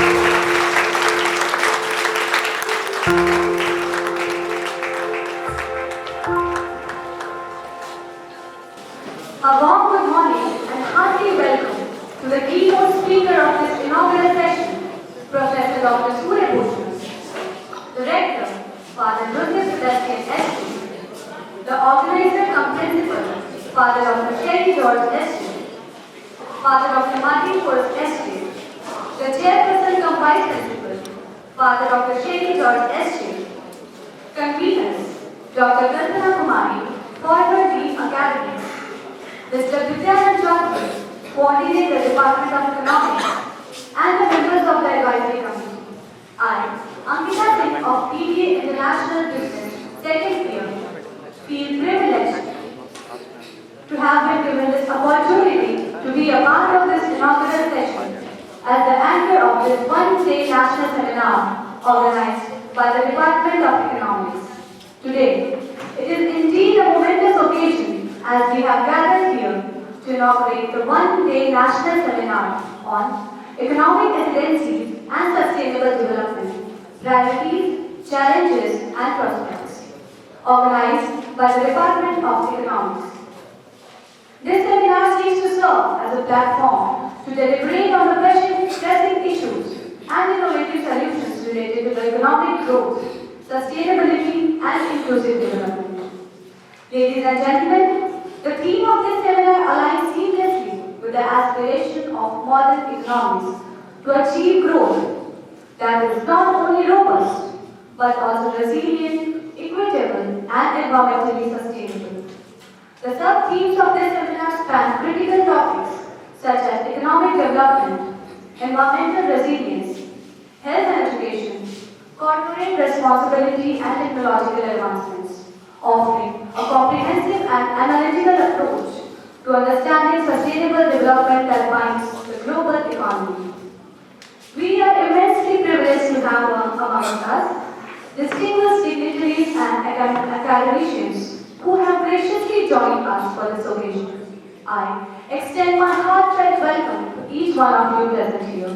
A warm good morning and hearty welcome to the keynote speaker of this inaugural session, Professor Dr. Surya, the Rector, Father Joseph SXCMT, the organizer cum principal, Father Dr. Sherry George SJ, Father Dr. Martin Forrest SJ, the chairperson cum vice principal, Father Dr. Sherry George SJ, conveners, Dr. Patna Kumari, former Dean Academy, Mr. Vidyanand Chaudhary, coordinator the Department of Economics, and the members of the advisory committee. I, Ankita Singh of PBA International Business, second year, feel privileged to have been given this opportunity to be a part of this inaugural session as the anchor of this one-day national seminar organized by the Department of Economics. Today, it is indeed a momentous occasion as we have gathered here to inaugurate the one-day national seminar on economic residencies and sustainable development, priorities, challenges and prospects, organized by the Department of Economics. This seminar seeks to serve as a platform to deliberate on the pressing issues and innovative solutions related to the economic growth, sustainability and inclusive development. Ladies and gentlemen, the theme of this seminar aligns seamlessly with the aspiration of modern economies to achieve growth that is not only robust but also resilient, equitable and environmentally sustainable. The sub-themes of this seminar span critical topics such as economic development, environmental resilience, health and education, corporate responsibility and technological advancements, offering a comprehensive and analytical approach to understanding sustainable development that binds the global economy. We are immensely privileged to have among us distinguished dignitaries and academicians who have graciously joined us for this occasion. I extend my heartfelt welcome to each one of you present here.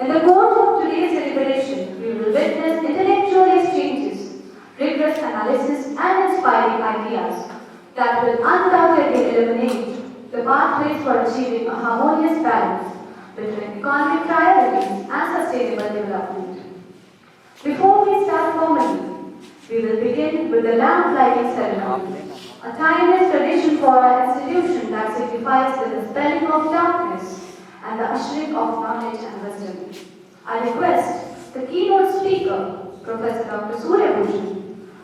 In the course of today's deliberation, we will witness intellectual exchanges, rigorous analysis and inspiring ideas that will undoubtedly illuminate the pathways for achieving a harmonious balance between economic priorities and sustainable development. Before we start formally, we will begin with the lamp lighting ceremony, a timeless tradition for our institution that signifies the dispelling of darkness and the ushering of knowledge and wisdom. I request the keynote speaker, Professor Dr. Surya,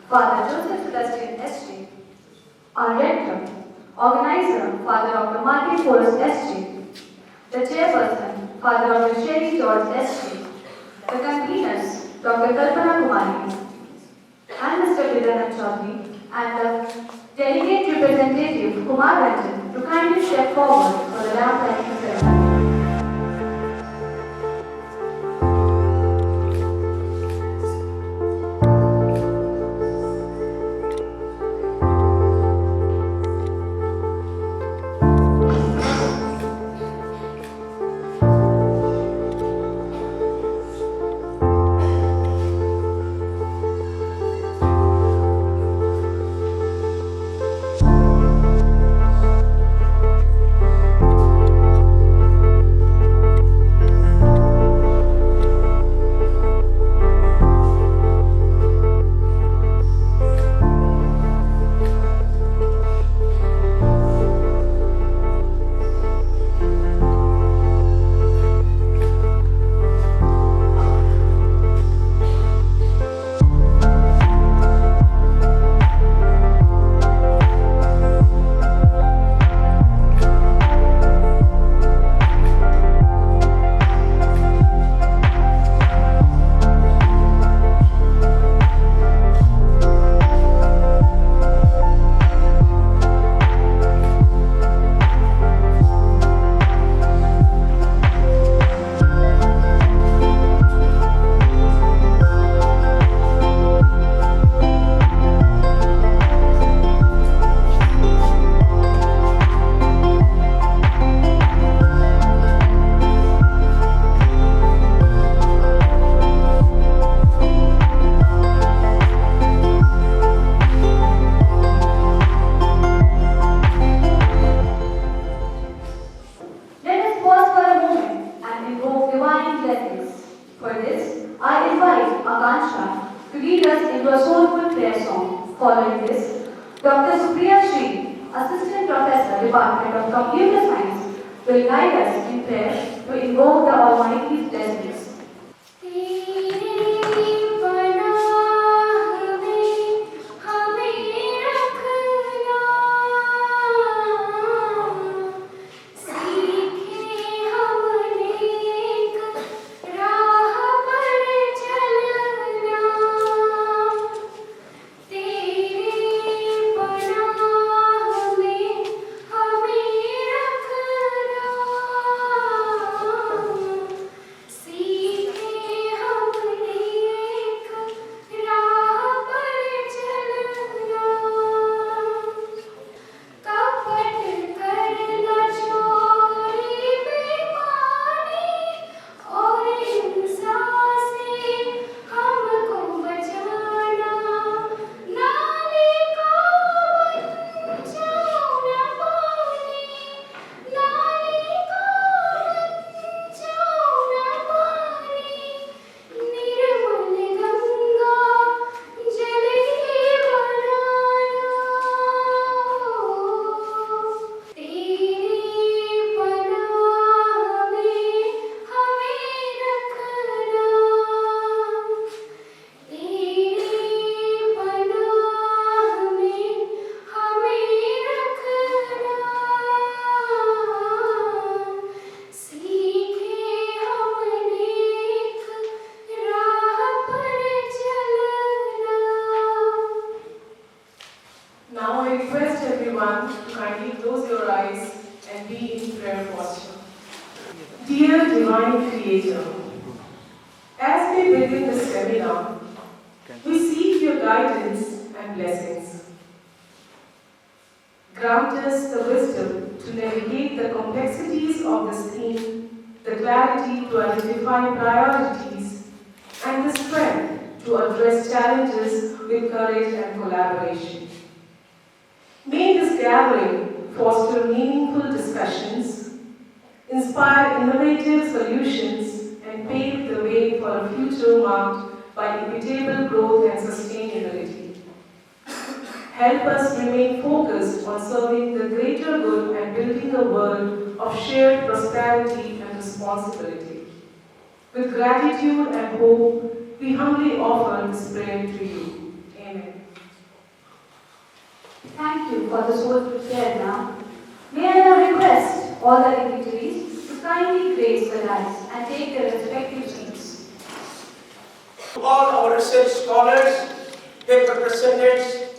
Father Joseph SJ, our Rector, Organizer, Father Dr. Martin Forrest SJ, the Chairperson, Father Dr. Sherry George SJ, the conveners, Dr. Kalpana Kumari, and Mr. Vidyanand Chaudhary, and the delegate representative, Kumar Ranjan, to kindly step forward for the lamp lighting ceremony. For this, I invite Akansha to lead us into a soulful prayer song. Following this, Dr. Supriya Sri, Assistant Professor, Department of Computer Science, will guide us in prayer to invoke the Almighty's blessings. Dear Divine Creator, as we begin this seminar, we seek your guidance and blessings. Grant us the wisdom to navigate the complexities of this theme, the clarity to identify priorities, and the strength to address challenges with courage and collaboration. May this gathering foster meaningful discussions, inspire innovative solutions, and pave the way for a future marked by equitable growth and sustainability. Help us remain focused on serving the greater good and building a world of shared prosperity and responsibility. With gratitude and hope, we humbly offer this prayer to you. Amen. Thank you for the soulful prayer now. May I now request all the dignitaries to kindly grace the dais and take their respective seats. To all our research scholars, paper presenters,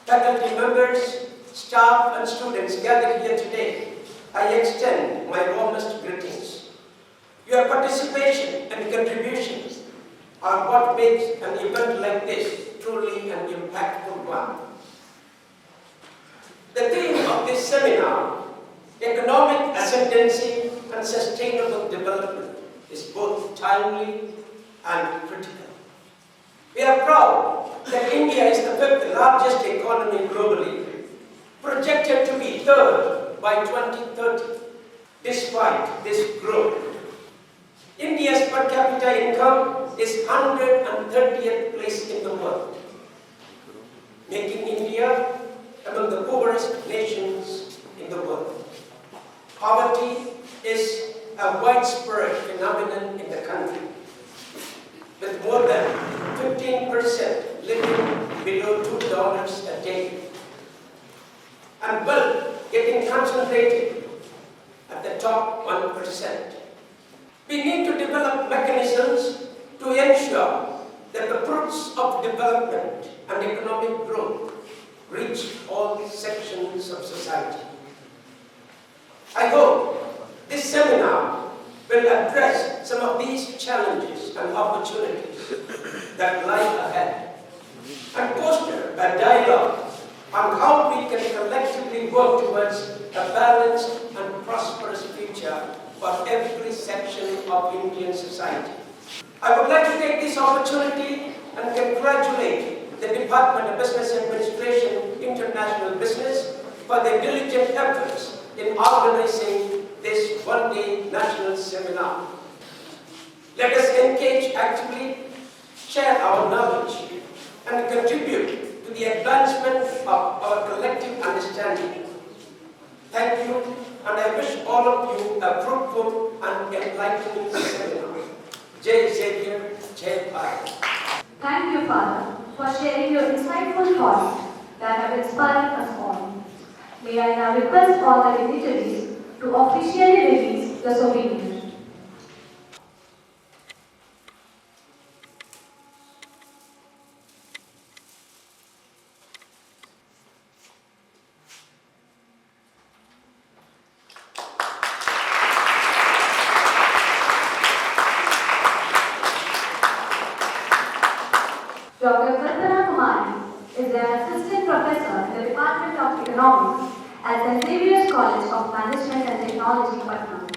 faculty members, staff and students gathered here today, I extend my warmest greetings. Your participation and contributions are what makes an event like this truly an impactful one. The theme of this seminar, Economic Ascendancy and Sustainable Development, is both timely and critical. We are proud that India is the fifth largest economy globally, projected to be third by 2030. Despite this growth, India's per capita income is 130th place in the world, making India among the poorest nations in the world. Poverty is a widespread phenomenon in the country, with more than 15% living below $2 a day, and wealth getting concentrated at the top 1%. We need to develop mechanisms to ensure that the fruits of development and economic growth reach all sections of society. I hope this seminar will address some of these challenges and opportunities that lie ahead and foster a dialogue on how we can collectively work towards a balanced and prosperous future for every section of Indian society. I would like to take this opportunity and congratulate the Department of Business Administration, International Business for their diligent efforts in organizing this one-day national seminar. Let us engage actively, share our knowledge, and contribute to the advancement of our collective understanding. Thank you, and I wish all of you a fruitful and enlightening seminar. Jai Xavier, Jai Bharat. Thank you, Father, for sharing your insightful thoughts that have inspired us all. May I now request all the dignitaries to officially release the souvenir. Dr. Patna is an assistant professor in the Department of Economics at Xavier College of Management and Technology, Patna.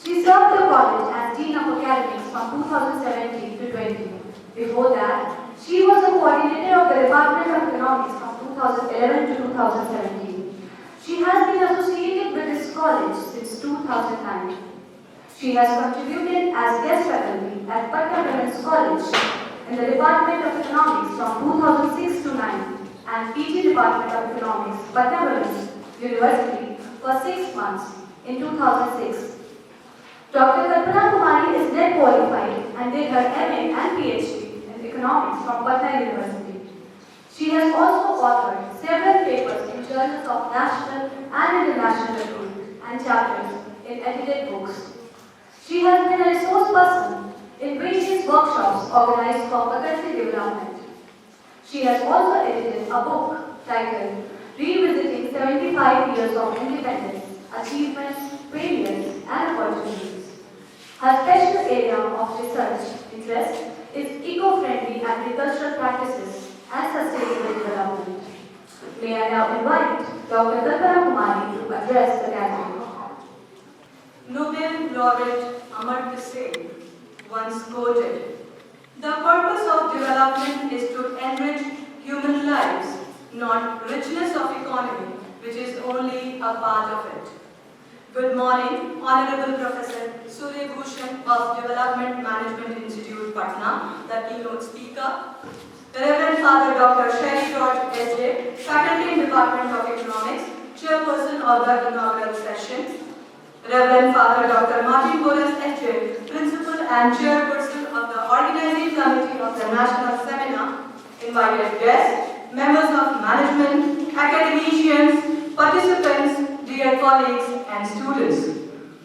She served the college as Dean of Academics from 2017 to 20. Before that, she was the coordinator of the Department of Economics from 2011 to 2017. She has been associated with this college since 2009. She has contributed as guest faculty at Patna College in the Department of Economics from 2006 to 9 and PG Department of Economics, Patna University for 6 months in 2006. Dr. Kalpana Kumari is net qualified and did her MA and PhD in Economics from Patna University. She has also authored several papers in journals of national and international repute and chapters in edited books. She has been a resource person in various workshops organized for faculty development. She has also edited a book titled Revisiting 75 Years of Independence, Achievements, Failures and Opportunities. Her special area of research interest is eco-friendly agricultural practices and sustainable development. May I now invite Dr. Kalpana Kumari to address the gathering. Nobel laureate Amartya Sen once quoted, "The purpose of development is to enrich human lives, not richness of economy, which is only a part of it." Good morning, Honorable Professor Surya Bhushan of Development Management Institute, Patna, the keynote speaker. Reverend Father Dr. Sherry George S.J., Faculty in Department of Economics, Chairperson of the inaugural session. Reverend Father Dr. Martin Boris S.J., Principal and Chairperson of the Organizing Committee of the National Seminar, invited guests, members of management, academicians, participants, dear colleagues and students.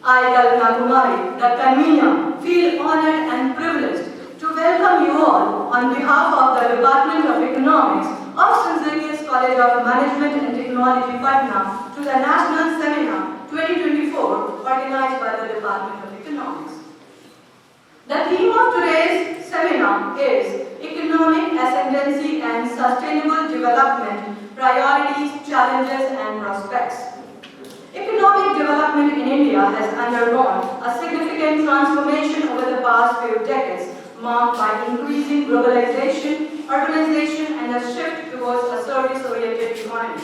I, Kalpana Kumari, the convener, feel honored and privileged to welcome you all on behalf of the Department of Economics of Xavier College of Management and Technology, Patna, to the National Seminar 2024 organized by the Department of Economics. The theme of today's seminar is Economic Ascendancy and Sustainable Development, Priorities, Challenges and Prospects. Economic development in India has undergone a significant transformation over the past few decades, marked by increasing globalization, urbanization and a shift towards a service-oriented economy.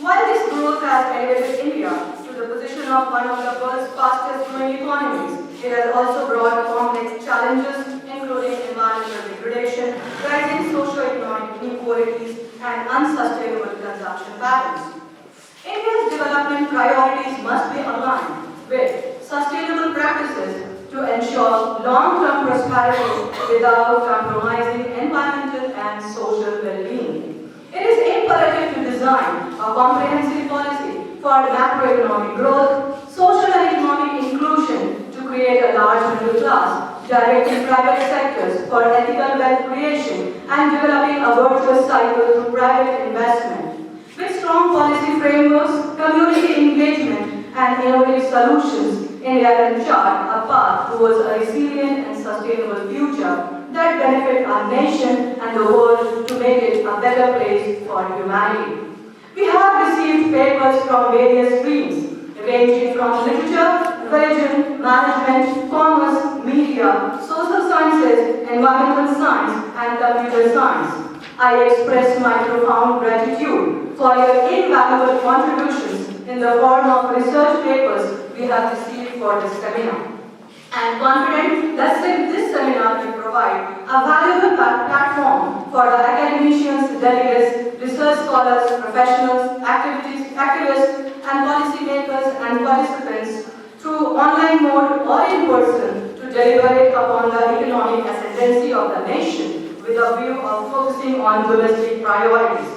While this growth has elevated India to the position of one of the world's fastest growing economies, it has also brought complex challenges including environmental degradation, rising socio-economic inequalities, and unsustainable consumption patterns. India's development priorities must be aligned with sustainable practices to ensure long-term prosperity without compromising environmental and social well-being. It is imperative to design a comprehensive policy for macroeconomic growth, social and economic inclusion to create a large middle class, directing private sectors for ethical wealth creation and developing a virtuous cycle through private investment. With strong policy frameworks, community engagement and innovative solutions, India can chart a path towards a resilient and sustainable future that benefit our nation and the world to make it a better place for humanity. We have received papers from various streams, ranging from literature, religion, management, commerce, media, social sciences, environmental science, and computer science. I express my profound gratitude for your invaluable contributions in the form of research papers we have received for this seminar. and confident that this seminar will provide a valuable platform for the academicians, delegates, research scholars, professionals, activists, and policymakers and participants through online mode or in person to deliberate upon the economic ascendancy of the nation with a view of focusing on domestic priorities.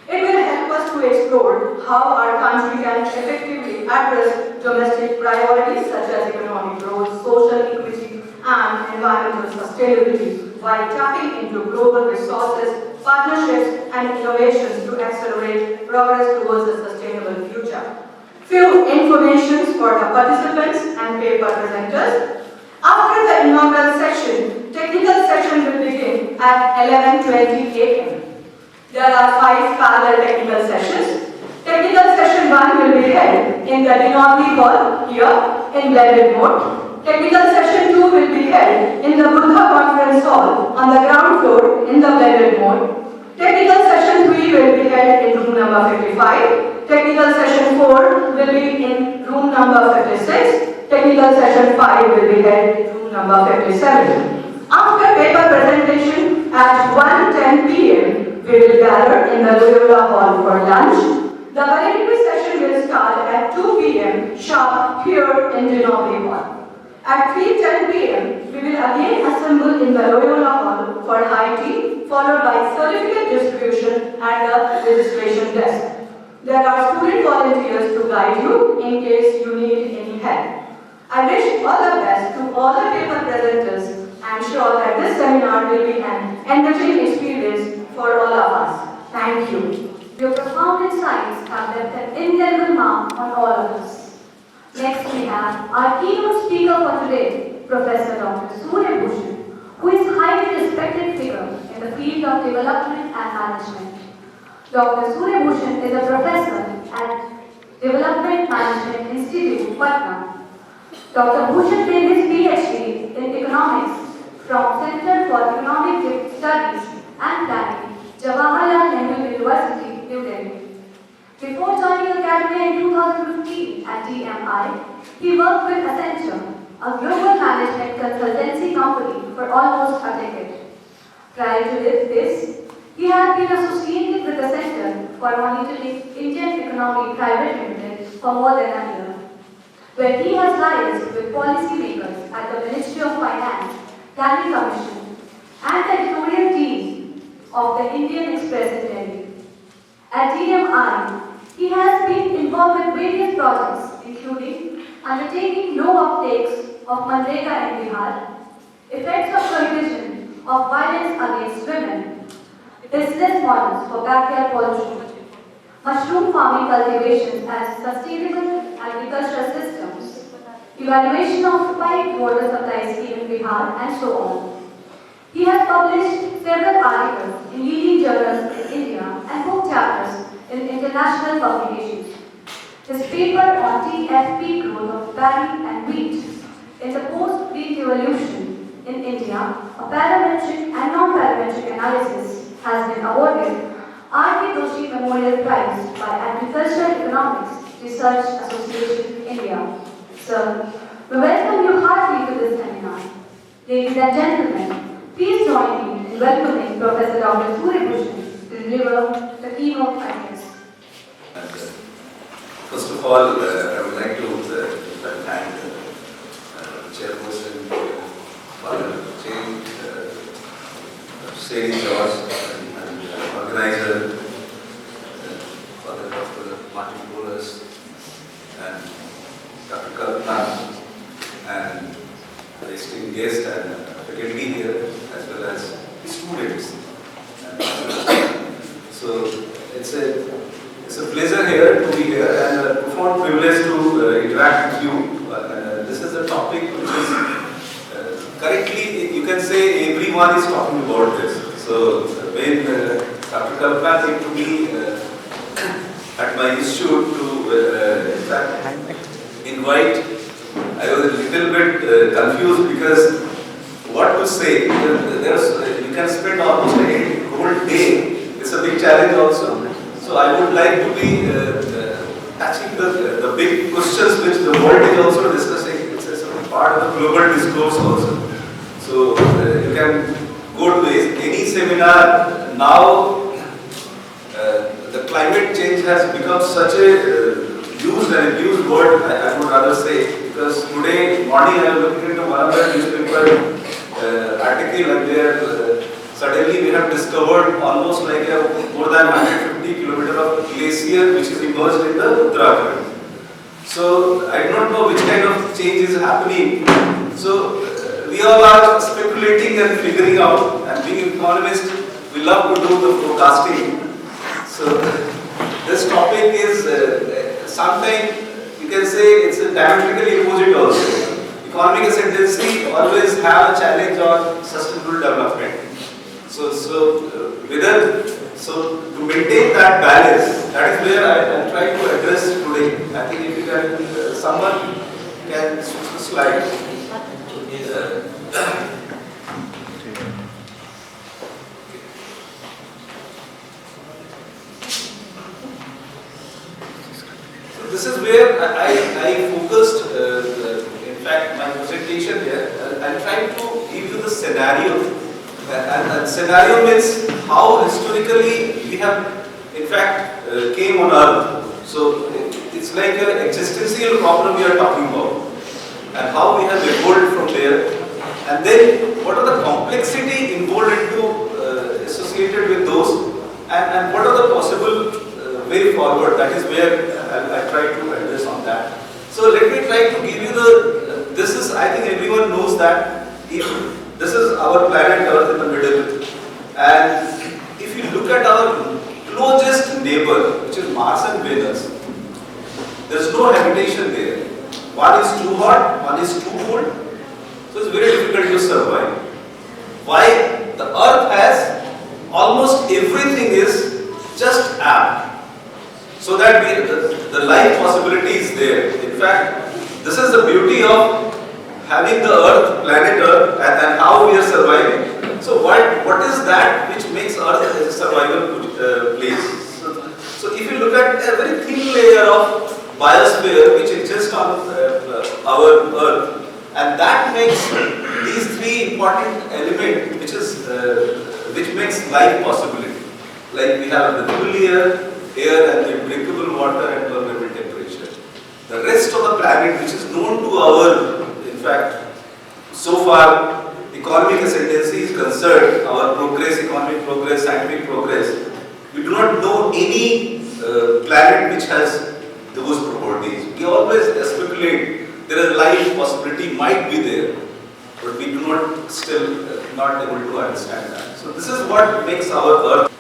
It will help us to explore how our country can effectively address domestic priorities such as economic growth, social equity, and environmental sustainability while tapping into global resources, partnerships, and innovations to accelerate progress towards a sustainable future. Few informations for the participants and paper presenters. After the inaugural session, technical session will begin at 11:20 a.m. There are 5 parallel technical sessions. Technical session 1 will be held in the Dinawri Hall here in blended mode. Technical session 2 will be held in the Buddha Conference Hall on the ground floor in the blended mode. Technical session 3 will be held in room number 55. Technical session 4 will be in room number 56. Technical session 5 will be held in room number 57. After paper presentation at 1:10 p.m., we will gather in the Loyola Hall for lunch. The valedictory session will start at 2 p.m. sharp here in Dinawri Hall. At 3:10 p.m., we will again assemble in the Loyola Hall for high tea, followed by certificate distribution at the registration desk. There are student volunteers to guide you in case you need any help. I wish all the best to all the paper presenters. I am sure that this seminar will be an enriching experience for all of us. Thank you. Your profound insights have left an indelible mark on all of us. Next we have our keynote speaker for today, Professor Dr. Surya Bhushan, who is a highly respected figure in the field of development and management. Dr. Surya Bhushan is a professor at Development Management Institute, Patna. Dr. Bhushan did his PhD in economics from Center for Economic Studies and Planning, Jawaharlal Nehru University, New Delhi. Before joining Academia in 2015 at DMI, he worked with Accenture, a global management consultancy company, for almost a decade. Prior to this, he had been associated with the Center for Monitoring Indian Economy Private Limited for more than a year, where he has liaised with policymakers at the Ministry of Finance, Planning Commission, and the editorial team of the Indian Express in Delhi. At DMI, he has been involved with various projects, including undertaking low uptakes of Manrega in Bihar, effects of prohibition of violence against women, business models for backyard pollution, mushroom farming cultivation as sustainable agricultural systems, evaluation of piped water supply scheme in Bihar, and so on. He has published several articles in leading journals in India and book chapters in international publications. His paper on TFP growth of barley and wheat in the post-wheat evolution in India, a parametric and non-parametric analysis, has been awarded R.K. Doshi Memorial Prize by Agricultural Economics Research Association, India. Sir, we welcome you heartily to this seminar. Ladies and gentlemen, please join me in welcoming Professor Dr. Surya Bhushan to deliver the keynote address. First of all, I would like to thank Chairperson Father James, Seri George, and organizer Father Dr. Martin Bolas, and Dr. Kalpana, and the esteemed guest and faculty here, as well as the students. So it's a pleasure here to be here and a profound privilege to interact with you. This is a topic which is currently, you can say, everyone is talking about this. So when Dr. Kalpana came to me at my institute to in fact invite, I was a little bit confused because what to say. You can spend almost a whole day. It's a big challenge also. So I would like to be touching the big questions which the world is also discussing. It's a sort of part of the global discourse also. So you can go to any seminar now. The climate change has become such a used and abused word, I would rather say, because today morning I was looking into one of the newspaper article, and there suddenly we have discovered almost like more than 150 kilometers of glacier which is immersed in the Uttarakhand. So I do not know which kind of change is happening. So we all are speculating and figuring out, and being economists, we love to do the forecasting. So this topic is sometimes you can say it's a diametrically opposite also. Economic ascendancy always have a challenge on sustainable development. So to maintain that balance, that is where I am trying to address today. I think if you can, someone can switch the slide. This is where I focused, in fact, my presentation here. I'm trying to give you the scenario. And scenario means how historically we have, in fact, came on Earth. So it's like an existential problem we are talking about. And how we have evolved from there. And then what are the complexity involved into, associated with those. And what are the possible way forward. That is where I try to address on that. So let me try to give you the, this is, I think everyone knows that if this is our planet Earth in the middle, and if you look at our closest neighbor, which is Mars and Venus, there is no habitation there. One is too hot, one is too cold, so it's very difficult to survive. Why? The Earth has almost everything is just apt. So that the life possibility is there. In fact, this is the beauty of having the Earth, planet Earth, and how we are surviving. So what is that which makes Earth a survival place? So if you look at a very thin layer of biosphere which exists on our Earth, and that makes these three important elements which makes life possibility. Like we have the breathable air and the drinkable water and tolerable temperature. The rest of the planet, which is known to our, in fact, so far economic ascendancy is concerned, our progress, economic progress, scientific progress, we do not know any planet which has those properties. We always speculate there is life possibility might be there, but we do not still not able to understand that. So this is what makes our Earth.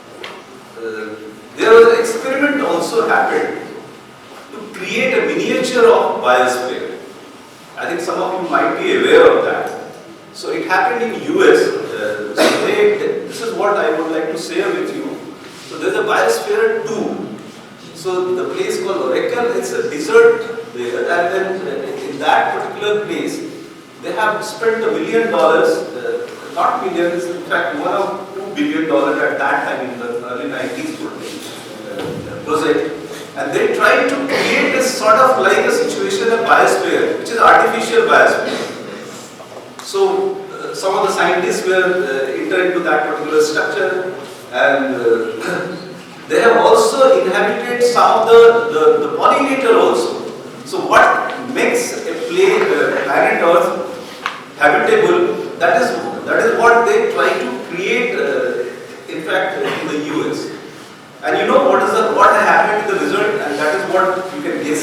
There was an experiment also happened to create a miniature of biosphere. I think some of you might be aware of that. So it happened in US. This is what I would like to share with you. So there is a biosphere 2. So the place called Oracle, it's a desert there, and then in that particular place, they have spent $1 million, not millions, in fact, $1 or $2 billion at that time in the early 90s project. And they tried to create a sort of like a situation, a biosphere, which is artificial biosphere. So some of the scientists were entered into that particular structure, and they have also inhabited some of the pollinator also. So what makes a planet Earth habitable, that is what they try to create, in fact, in the US. And you know what happened in the result, and that is what you can guess.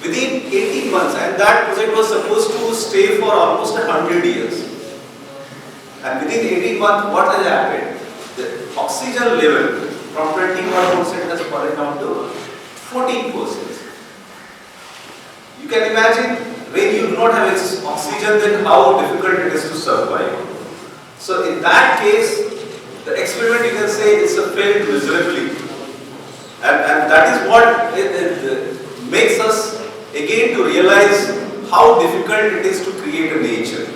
Within 18 months, and that project was supposed to stay for almost 100 years. And within 18 months, what has happened? The oxygen level from 21% has fallen down to 14%. You can imagine when you do not have oxygen, then how difficult it is to survive. So in that case, the experiment, you can say, is a failed miserably. And that is what it makes us again to realize how difficult it is to create a nature.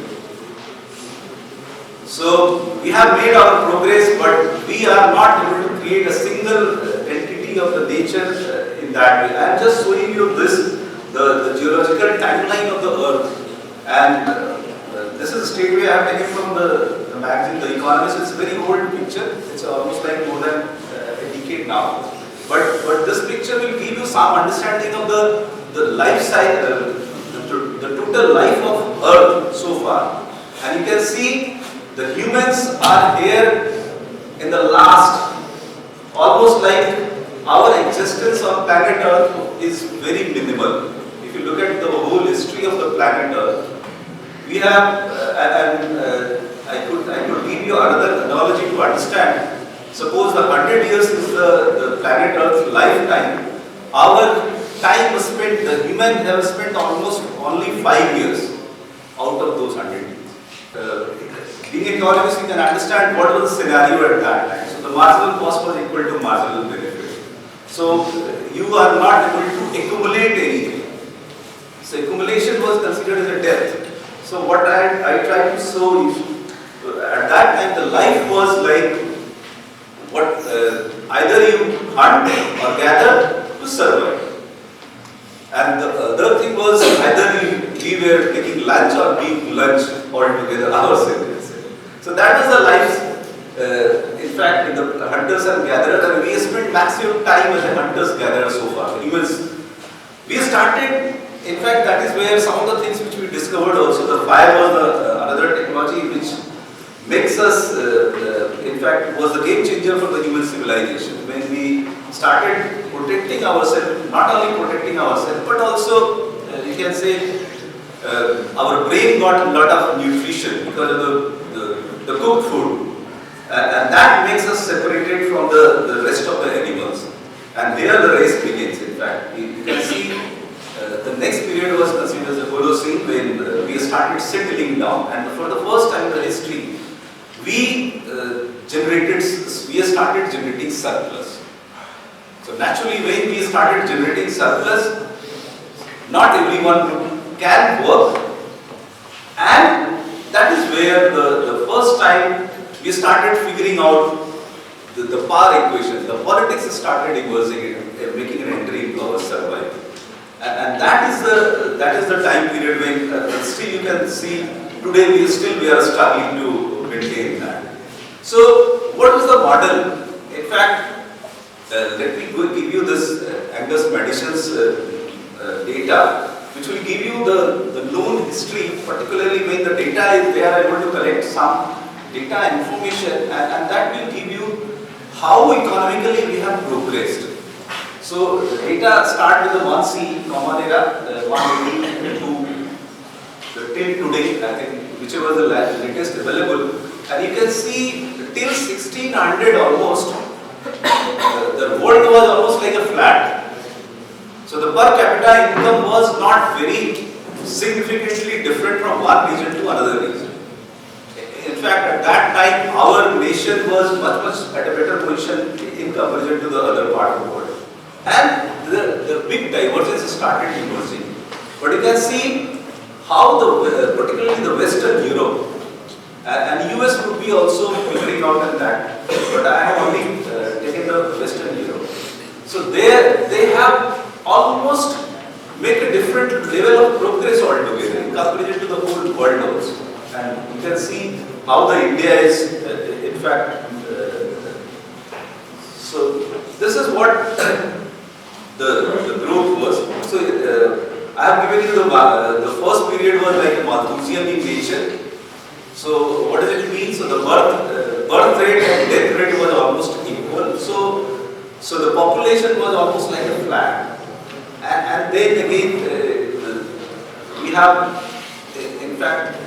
So we have made our progress, but we are not able to create a single entity of the nature in that way. I am just showing you this the geological timeline of the Earth. And this is a straight way I have taken from the magazine, The Economist. It's a very old picture. It's almost like more than a decade now. But this picture will give you some understanding of the life cycle, the total life of Earth so far. And you can see the humans are here in the last, almost like our existence on planet Earth is very minimal. If you look at the whole history of the planet Earth, we have, I could give you another analogy to understand. Suppose the 100 years is the planet Earth's lifetime. Our time spent, the human have spent almost only 5 years out of those 100 years. Being economists, you can understand what was the scenario at that time. So the marginal cost was equal to marginal benefit. So you are not able to accumulate anything. So accumulation was considered as a death. So what I try to show is, at that time the life was like what either you hunt or gather to survive. And the other thing was either we were taking lunch or being lunch altogether ourselves. So that was the life, in fact, in the hunters and gatherers, and we spent maximum time as a hunters gatherers so far. Humans, we started, in fact, that is where some of the things which we discovered also. The fire was another technology which makes us, in fact, was the game changer for the human civilization. When we started protecting ourselves, not only protecting ourselves, but also, you can say, our brain got a lot of nutrition because of the cooked food. And that makes us separated from the rest of the animals. And there the race begins, in fact. You can see the next period was considered as the Holocene, when we started settling down. And for the first time in the history, we started generating surplus. So naturally, when we started generating surplus, not everyone can work, and that is where the first time we started figuring out the power equation. The politics started emerging and making an entry into our survival, and that is the time period when still you can see today we are struggling to maintain that. So what was the model? In fact, let me give you this Angus Madison's data, which will give you the known history, particularly when the data is, they are able to collect some data information, and that will give you how economically we have progressed. So the data start with the 1C common era, 180 to till today, I think, whichever the latest available, and you can see till 1600 almost, the world was almost like a flat. So the per capita income was not very significantly different from one region to another region. In fact, at that time, our nation was much at a better position in comparison to the other part of the world. And the big divergence started emerging. But you can see how particularly the Western Europe, and US would be also figuring out in that. But I have only taken the Western Europe. So they have almost make a different level of progress altogether in comparison to the whole world also. And you can see how the India is, in fact, so this is what the growth was. So I have given you the first period was like a Malthusian in nature. So what does it mean? So the birth rate and death rate was almost equal. So the population was almost like a flat. And then again, we have, in fact,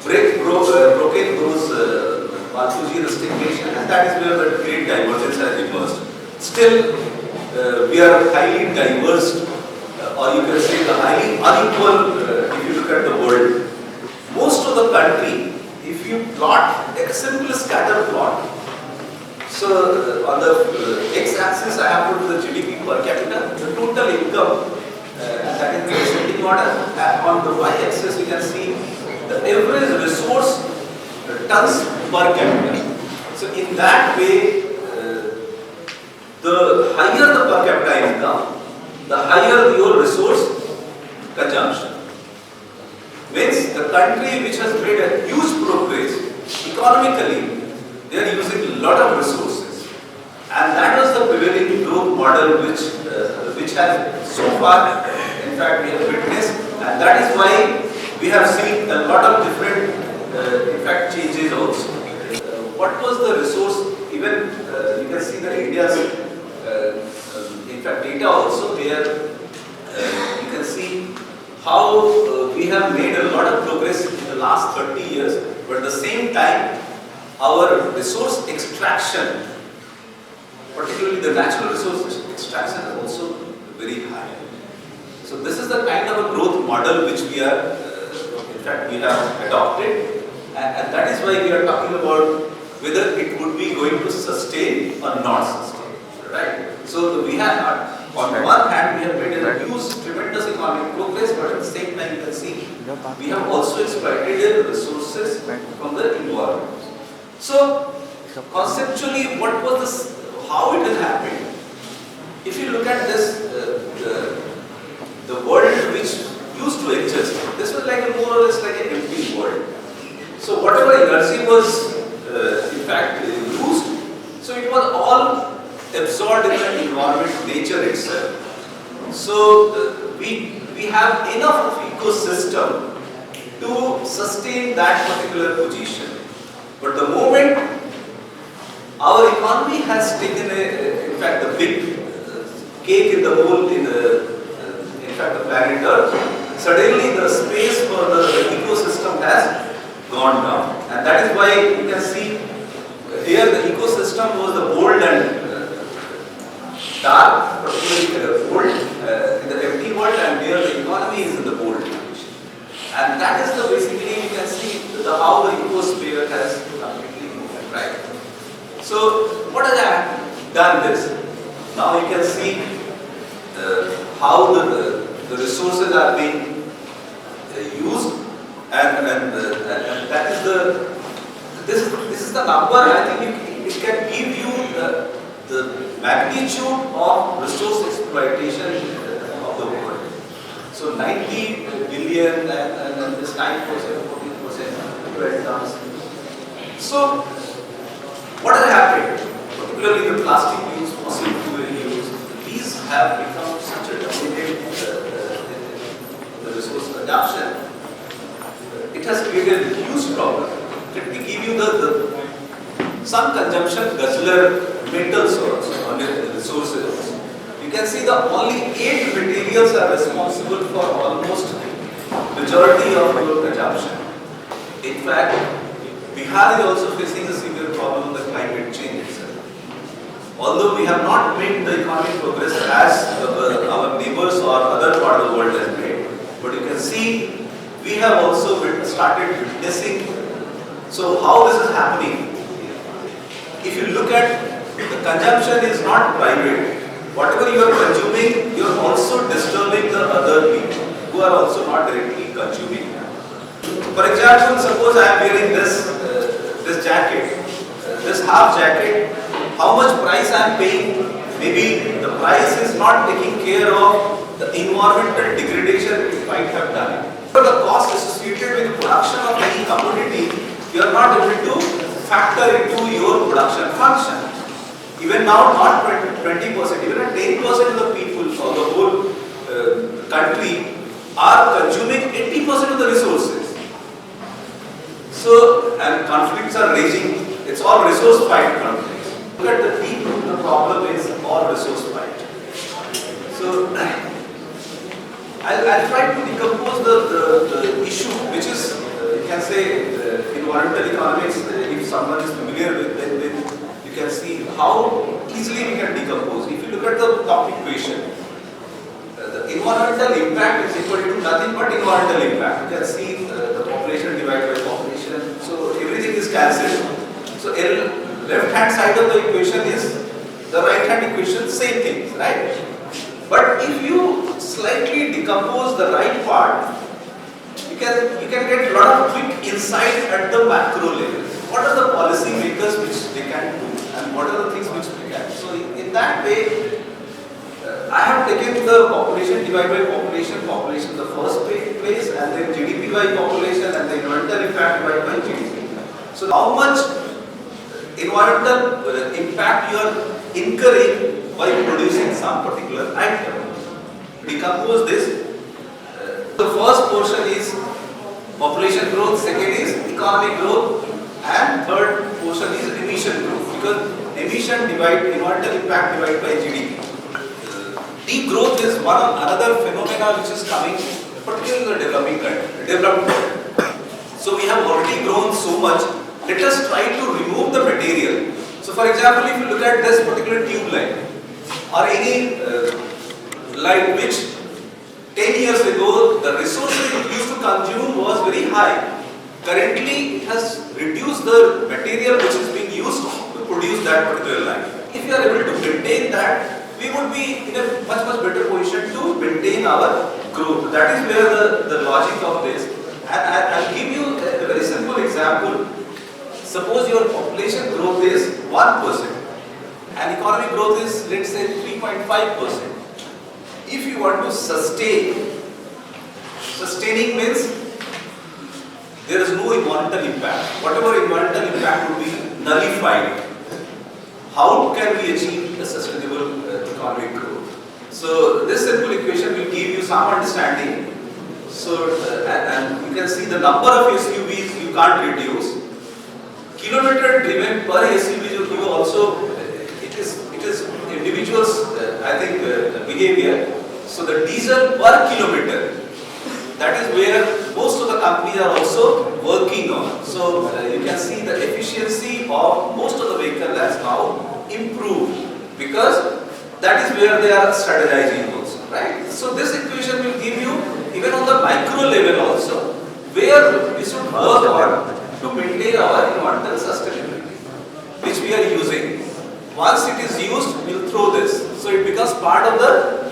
broken those Malthusian stagnation, and that is where the great divergence has emerged. Still, we are highly diverse, or you can say the highly unequal, if you look at the world. Most of the country, if you plot a simple scatter plot, so on the x-axis I have put the GDP per capita, the total income, that is the descending order. On the y-axis you can see the average resource tons per capita. So in that way, the higher the per capita income, the higher your resource consumption. Means the country which has made a huge progress economically, they are using a lot of resources, and that was the prevailing growth model which has so far, in fact, we have witnessed, and that is why we have seen a lot of different, in fact, changes also. What was the resource? Even you can see the India's, in fact, data also where you can see how we have made a lot of progress in the last 30 years, but at the same time, our resource extraction, particularly the natural resource extraction, is also very high. So this is the kind of a growth model which we are, in fact, we have adopted, and that is why we are talking about whether it would be going to sustain or not sustain, right? So we have, on one hand, we have made a huge, tremendous economic progress, but at the same time, you can see we have also exploited the resources from the environment. So conceptually, what was this? How it has happened? If you look at this, the world which used to exist, this was like a more or less like an empty world. So whatever energy was, in fact, used, so it was all absorbed in the environment, nature itself. So we have enough of ecosystem to sustain that particular position. But the moment our economy has taken in fact, the big cake in the whole, in fact, the planet Earth, suddenly the space for the ecosystem has gone down. And that is why you can see here the ecosystem was the bold and dark, particularly bold in the empty world, and here the economy is in the bold condition. And that is the basically you can see how the ecosphere has completely moved, right? So what has done this? Now you can see how the resources are being used, and that is this is the number. I think it can give you the magnitude of resource exploitation of the world. So 90 billion and this 9%, 14%, 12 times. So what has happened? Particularly the plastic use, fossil fuel use, these have become such a dominant the resource adoption. It has created a huge problem. Let me give you some consumption guzzler metals also, resources also. You can see the only 8 materials are responsible for almost majority of your consumption. In fact, Bihar is also facing a severe problem with the climate change itself. Although we have not made the economic progress as our neighbors or other part of the world has made, but you can see we have also started witnessing. So how this is happening? If you look at the consumption is not private. Whatever you are consuming, you are also disturbing the other people who are also not directly consuming. For example, suppose I am wearing this jacket, this half jacket. How much price I am paying? Maybe the price is not taking care of the environmental degradation it might have done. For the cost associated with the production of any commodity, you are not able to factor into your production function. Even now, not 20%, even 10% of the people of the whole country are consuming 80% of the resources. So, and conflicts are raging. It's all resource fight conflicts. Look at the deep root of the problem is all resource fight. So, I'll try to decompose the issue, which is, you can say, environmental economics. If someone is familiar with it, then you can see how easily we can decompose. If you look at the top equation, the environmental impact is equal to nothing but environmental impact. You can see the population divided by population. So everything is cancelled. So left hand side of the equation is the right hand equation, same thing, right? But if you slightly decompose the right part, you can get a lot of quick insight at the macro level. What are the policy makers which they can do, and what are the things which they can? So in that way, I have taken the population divided by population the first place, and then GDP by population, and the environmental impact divided by GDP. So how much environmental impact you are incurring by producing some particular item. Decompose this. The first portion is population growth, second is economic growth, and third portion is emission growth, because emission environmental impact divided by GDP. Degrowth is another phenomenon which is coming, particularly in the developed world. So we have already grown so much. Let us try to remove the material. So for example, if you look at this particular tube line or any line which 10 years ago the resources it used to consume was very high. Currently it has reduced the material which is being used to produce that particular line. If you are able to maintain that, we would be in a much better position to maintain our growth. That is where the logic of this. And I'll give you a very simple example. Suppose your population growth is 1% and economic growth is, let's say, 3.5%. If you want to sustaining means there is no environmental impact. Whatever environmental impact would be nullified. How can we achieve a sustainable economic growth? So this simple equation will give you some understanding. So and you can see the number of SUVs you can't reduce. Kilometer driven per SUV you also it is individuals I think behavior. So the diesel per kilometer, that is where most of the companies are also working on. So you can see the efficiency of most of the vehicle has now improved, because that is where they are strategizing also, right? So this equation will give you even on the micro level also where we should work on to maintain our environmental sustainability, which we are using. Once it is used, we will throw this. So it becomes part of the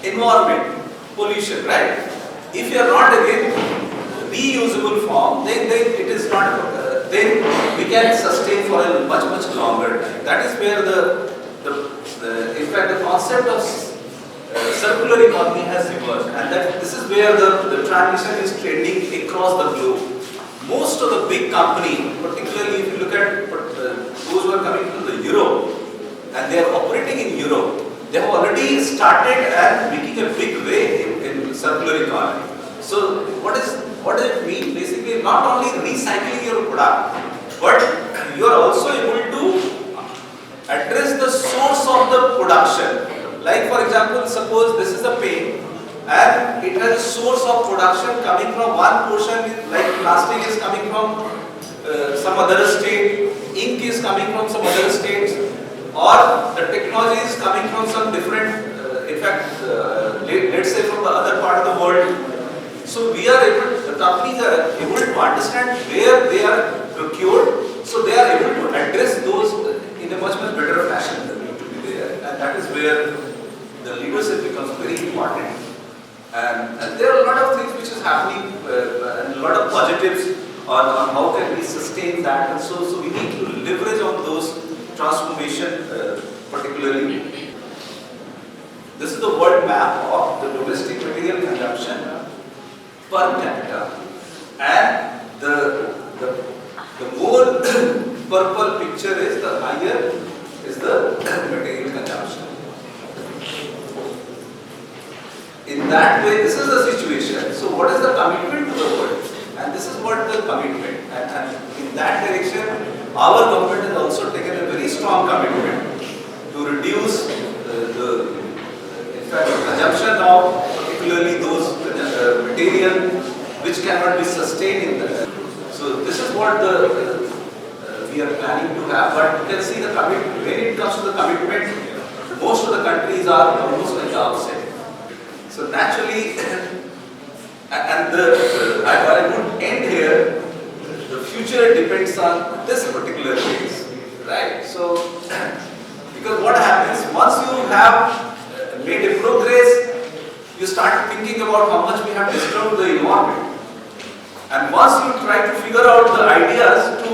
environment, pollution, right? If you are not again reusable form, then it is not, then we can sustain for a much longer time. That is where in fact the concept of circular economy has emerged, and that this is where the transition is trending across the globe. Most of the big companies, particularly if you look at those who are coming from the Europe and they are operating in Europe, they have already started and making a big way in circular economy. So what does it mean? Basically, not only recycling your product, but you are also able to address the source of the production. Like for example, suppose this is the paint and it has a source of production coming from one portion, like plastic is coming from some other state, ink is coming from some other states, or the technology is coming from some different, in fact, let's say from the other part of the world. So we are able, the companies are able to understand where they are procured, so they are able to address those in a much better fashion than need to be there. And that is where the leadership becomes very important. And there are a lot of things which is happening, and a lot of positives on how can we sustain that. And so we need to leverage on those transformation particularly. This is the world map of the domestic material consumption per capita, and the more purple picture is, the higher is the material consumption. In that way, this is the situation. So what is the commitment to the world? And this is what the commitment. And in that direction, our government has also taken a very strong commitment to reduce in fact, the consumption of particularly those material which cannot be sustained in the. So this is what we are planning to have. But you can see the commitment. When it comes to the commitment, most of the countries are almost like the opposite. So naturally, and I would end here. The future depends on this particular phase, right? So, because what happens once you have made a progress, you start thinking about how much we have disturbed the environment, and once you try to figure out the ideas to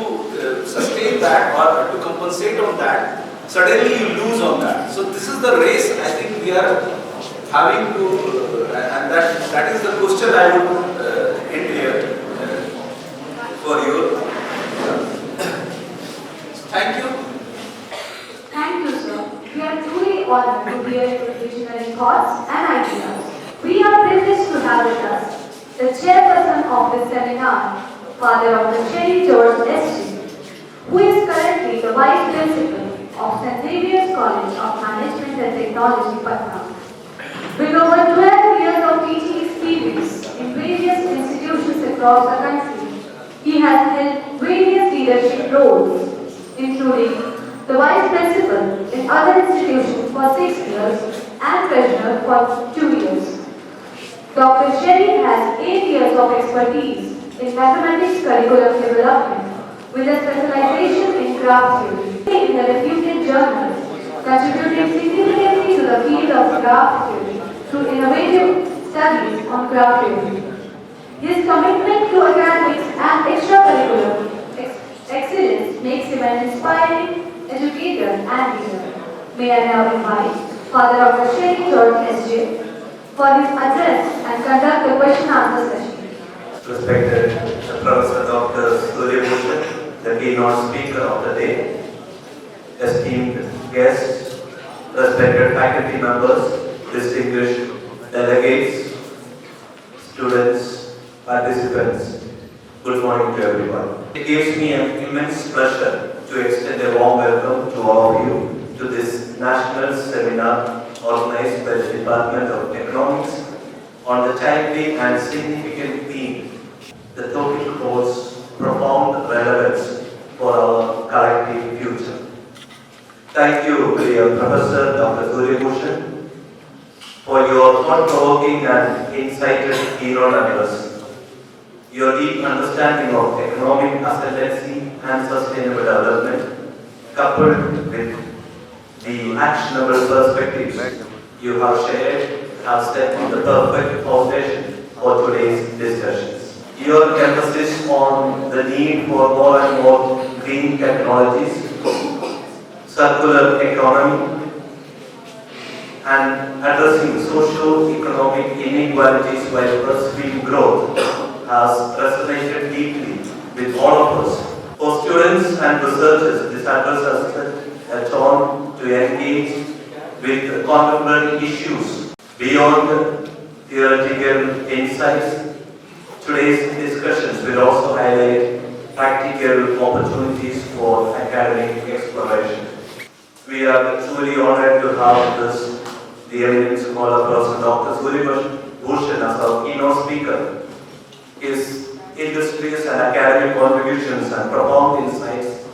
sustain that or to compensate on that, suddenly you lose on that. So this is the race I think we we are having to, and that is the question I would end here for you. Thank you. Thank you, sir. We are truly honored to hear your visionary thoughts and ideas. We are privileged to have with us the chairperson of this seminar, Father Dr. Sherry George S.G., who is currently the Vice Principal of St. Xavier's College of Management and Technology, Patna. With over 12 years of teaching experience in various institutions across the country, he has held various leadership roles, including the Vice Principal in other institutions for 6 years and Treasurer for 2 years. Dr. Sherry has 8 years of expertise in mathematics curriculum development with a specialization in graph theory in a reputed journal, contributing significantly to the field of graph theory through innovative studies on graph theory. His commitment to academics and extracurricular excellence makes him an inspiring educator and leader. May I now invite Father Dr. Sherry George S.J. for his address and conduct the question and answer session. Respected Professor Dr. Xavier, the keynote speaker of the day, esteemed guests, respected faculty members, distinguished delegates, students, participants, good morning to everyone. It gives me an immense pleasure to extend a warm welcome to all of you to this national seminar organized by the Department of Economics on the timely and significant theme. The topic holds profound relevance for our collective future. Thank you, dear Professor Dr. Xavier, for your thought-provoking and insightful keynote address. Your deep understanding of economic ascendancy and sustainable development, coupled with the actionable perspectives you have shared, have set the perfect foundation for today's discussions. Your emphasis on the need for more and more green technologies, circular economy, and addressing socio-economic inequalities while pursuing growth has resonated deeply with all of us. For students and researchers, this address has a tone to engage with contemporary issues beyond theoretical insights. Today's discussions will also highlight practical opportunities for academic exploration. We are truly honored to have the eminent scholar Professor Dr. Xavier as our keynote speaker. His illustrious and academic contributions and profound insights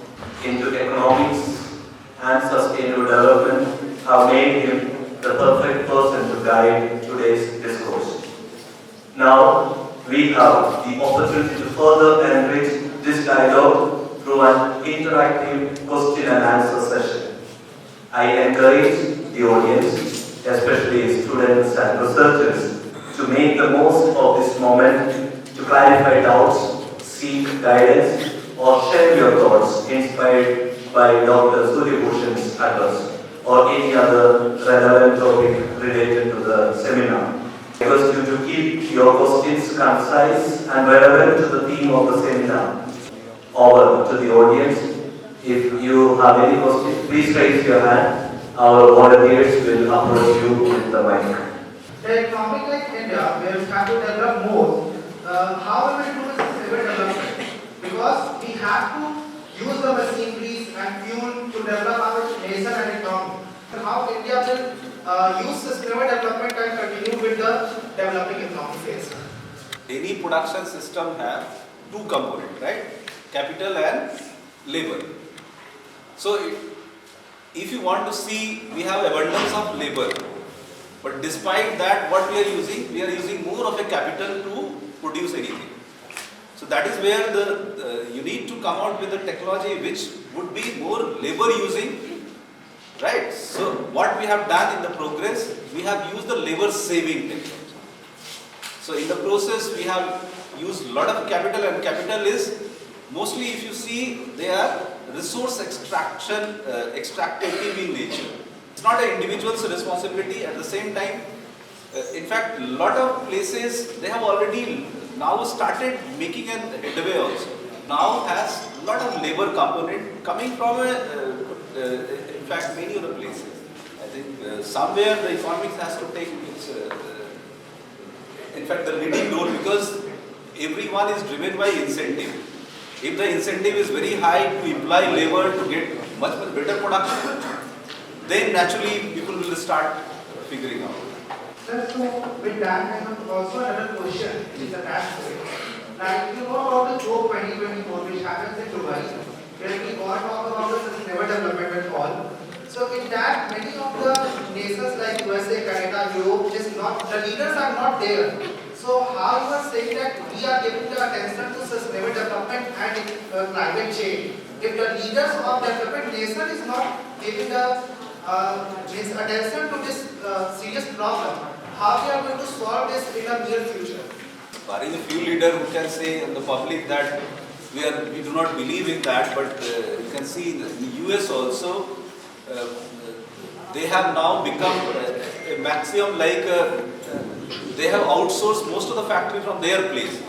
into economics and sustainable development have made him the perfect person to guide today's discourse. Now, we have the opportunity to further enrich this dialogue through an interactive question and answer session. I encourage the audience, especially students and researchers, to make the most of this moment to clarify doubts, seek guidance, or share your thoughts inspired by Dr. Suryabhushan's address or any other relevant topic related to the seminar. I request you to keep your questions concise and relevant to the theme of the seminar. Over to the audience. If you have any questions, please raise your hand. Our volunteers will approach you with the mic. The economic like India, where we have to develop more, how will we do this civil development? Because we have to use the machineries and fuel to develop our nation and economy. How India will use sustainable development and continue with the developing economy phase. Any production system have two components, right? Capital and labor. So if you want to see, we have abundance of labor, but despite that, what we are using more of a capital to produce anything. So that is where you need to come out with a technology which would be more labor using, right? So what we have done in the progress, we have used the labor saving technology. So in the process, we have used a lot of capital, and capital is mostly, if you see, they are resource extractive in nature. It's not an individual's responsibility. At the same time, in fact, a lot of places they have already now started making an headway also. Now has a lot of labor component coming from in fact many of the places. I think somewhere the economics has to take its in fact the leading role, because everyone is driven by incentive. If the incentive is very high to employ labor to get much better production, then naturally people will start figuring out. Sir, so with that, I have also another question which is attached to it. Like, you know about the Job 2024 which happens in Dubai, where we all talk about the sustainable development and all. So in that, many of the nations like USA, Canada, Europe, just not, the leaders are not there. So how you are saying that we are giving the attention to sustainable development and climate change? If the leaders of development nation is not giving the attention to this serious problem, how we are going to solve this in the near future? Barring a few leaders who can say in the public that we do not believe in that, but you can see in the US also, they have now become a maximum like they have outsourced most of the factory from their place.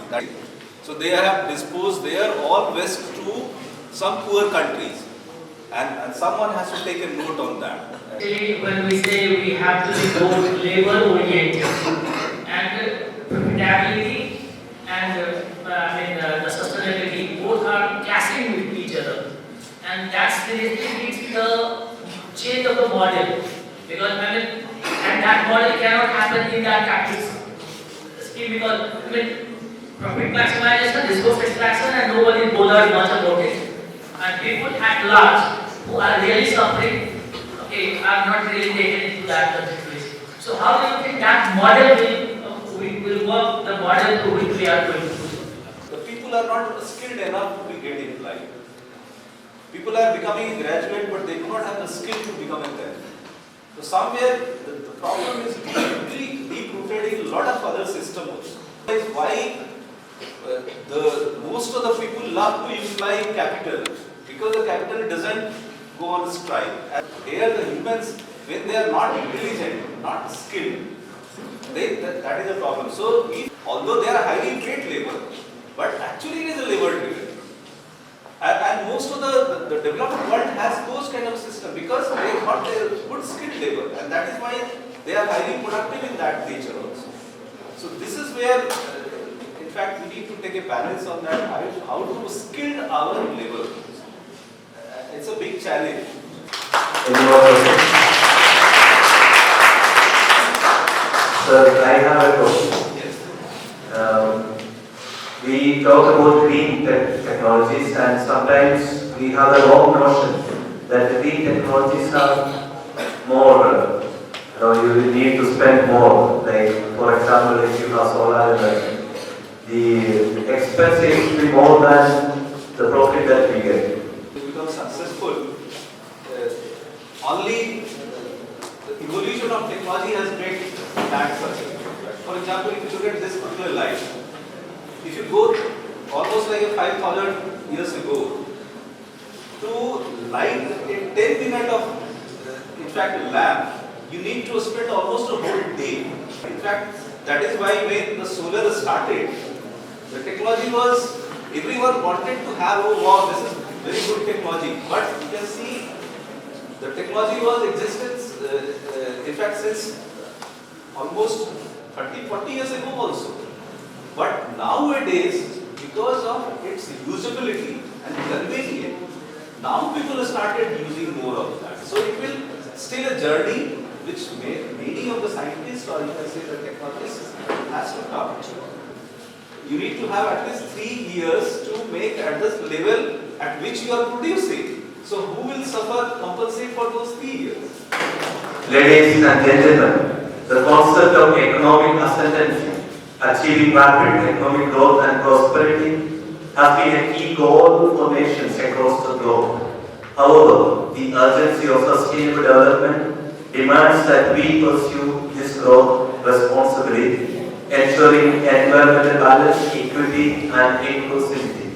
So they have disposed their all waste to some poor countries, and someone has to take a note on that. Actually, when we say we have to be both labor oriented and profitability and the sustainability, both are clashing with each other, and that's the leads the change of the model, because and that model cannot happen in that practice scheme, because profit maximization, resource extraction, and nobody bothered much about it, and people at large who are really suffering, are not really taken into that situation. So how do you think that model will work, the model through which we are going to do? The people are not skilled enough to be get in life. People are becoming a graduate, but they do not have the skill to become a graduate. So somewhere the problem is deeply deep-rooted in a lot of other systems. That is why the most of the people love to employ capital, because the capital doesn't go on strike. And here the humans, when they are not intelligent, not skilled, that is a problem. So although they are highly paid labor, but actually it is a labor driven. And most of the developed world has those kind of system, because they have got their good skilled labor, and that is why they are highly productive in that nature also. So this is where, in fact, we need to take a balance on that, how to skill our labor. It's a big challenge. Sir, I have a question. Yes. We talk about green technologies, and sometimes we have a wrong notion that the green technologies are more, you need to spend more. Like, for example, if you have solar energy, the expense is to be more than the profit that we get. To become successful, only the evolution of technology has made that successful. For example, if you look at this particular light, if you go almost like 5,000 years ago, to light a 10-minute of, in fact, lamp, you need to spend almost a whole day. In fact, that is why when the solar started, the technology was, everyone wanted to have, oh wow, this is very good technology. But you can see, the technology was existence, in fact, since almost 30-40 years ago also. But nowadays, because of its usability and convenience, now people have started using more of that. So it will still a journey which many of the scientists, or you can say the technologists, has to come. You need to have at least 3 years to make at this level at which you are producing. So who will suffer, compensate for those 3 years? Ladies and gentlemen, the concept of economic ascendancy, achieving rapid economic growth and prosperity, has been a key goal for nations across the globe. However, the urgency of sustainable development demands that we pursue this growth responsibly, ensuring environmental balance, equity, and inclusivity.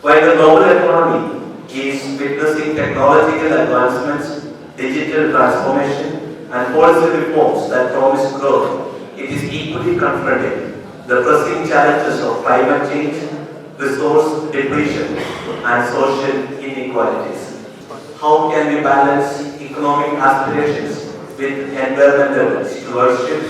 While the global economy is witnessing technological advancements digital transformation, and policy reforms that promise growth, it is equally confronting the pressing challenges of climate change, resource depletion, and social inequalities. How can we balance economic aspirations with environmental stewardship?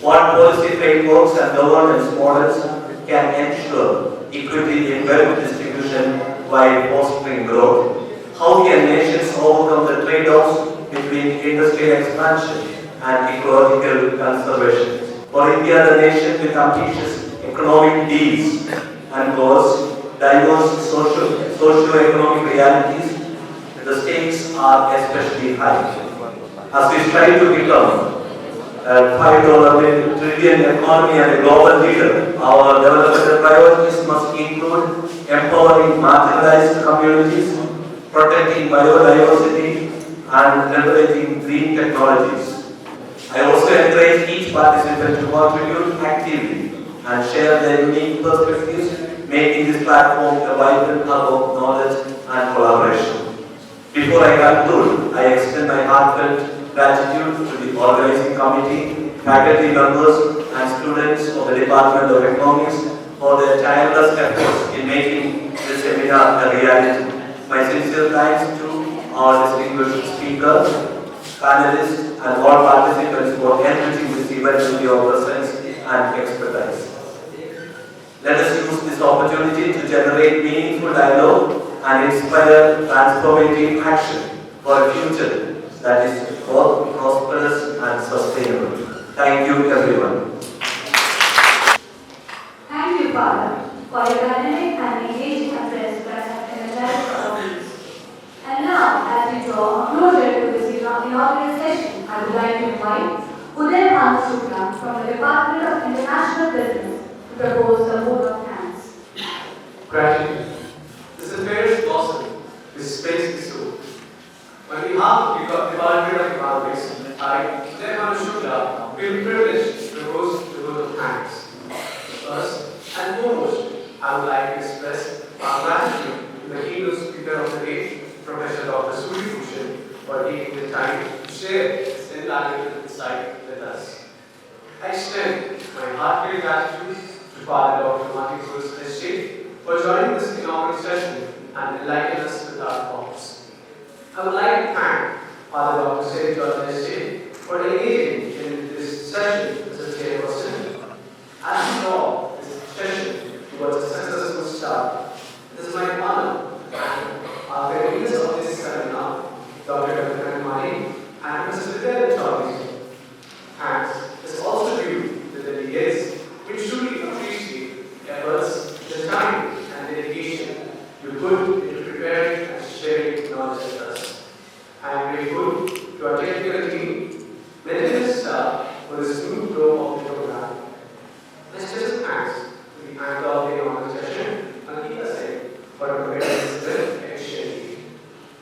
What policy frameworks and governance models can ensure equity in wealth distribution while fostering growth? How can nations overcome the trade-offs between industrial expansion and ecological conservation? For India, the nation with ambitious economic needs and goals, diverse socio-economic realities, the stakes are especially high. As we strive to become a $5 trillion economy and a global leader, our development priorities must include empowering marginalized communities, protecting biodiversity, and leveraging green technologies. I also encourage each participant to contribute actively and share their unique perspectives, making this platform a vibrant hub of knowledge and collaboration. Before I conclude, I extend my heartfelt gratitude to the organizing committee, faculty members, and students of the Department of Economics for their tireless efforts in making this seminar a reality. My sincere thanks to our distinguished speakers, panelists, and all participants for enriching this event with your presence and expertise. Let us use this opportunity to generate meaningful dialogue and inspire transformative action for a future that is both prosperous and sustainable. Thank you, everyone. Thank you, Father, for your dynamic and engaging address that has energized our audience. And now, as we draw closer to this inaugural session, I would like to invite Uday Shukla from the Department of International Business to propose the vote of thanks. Gratitude. This affair is blossom. This space is so. On behalf of the Department of Economics, I, Patna Shukla, feel privileged to propose the vote of thanks. First and foremost, I would like to express our gratitude to the keynote speaker of the day, Professor Dr. Surya, for taking the time to share his invaluable insight with us. I extend my heartfelt gratitude to Father Dr. Martin for joining this inaugural session and enlightening us with our thoughts. I would like to thank Father Dr. Xavier for engaging in this session as a chairperson. As we draw this session towards a successful start, it is my honor and our very leaders of this seminar, Dr. Mani and Mr. Xavier. Thanks is also due to the delegates, which truly appreciate efforts, the time and dedication you put into preparing and sharing knowledge with us. I am grateful to our technical team, maintenance staff for the smooth flow of the program. A special thanks to the anchor of the inaugural session, Ankita Singh, for preparing this event efficiently.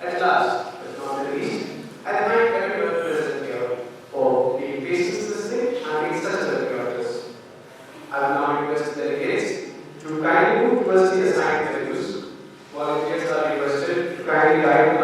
At last, but not the least, I thank everyone present here for being patient listening and being such a audience. I will now request delegates to kindly move towards the assigned values. Volunteers are requested to kindly guide the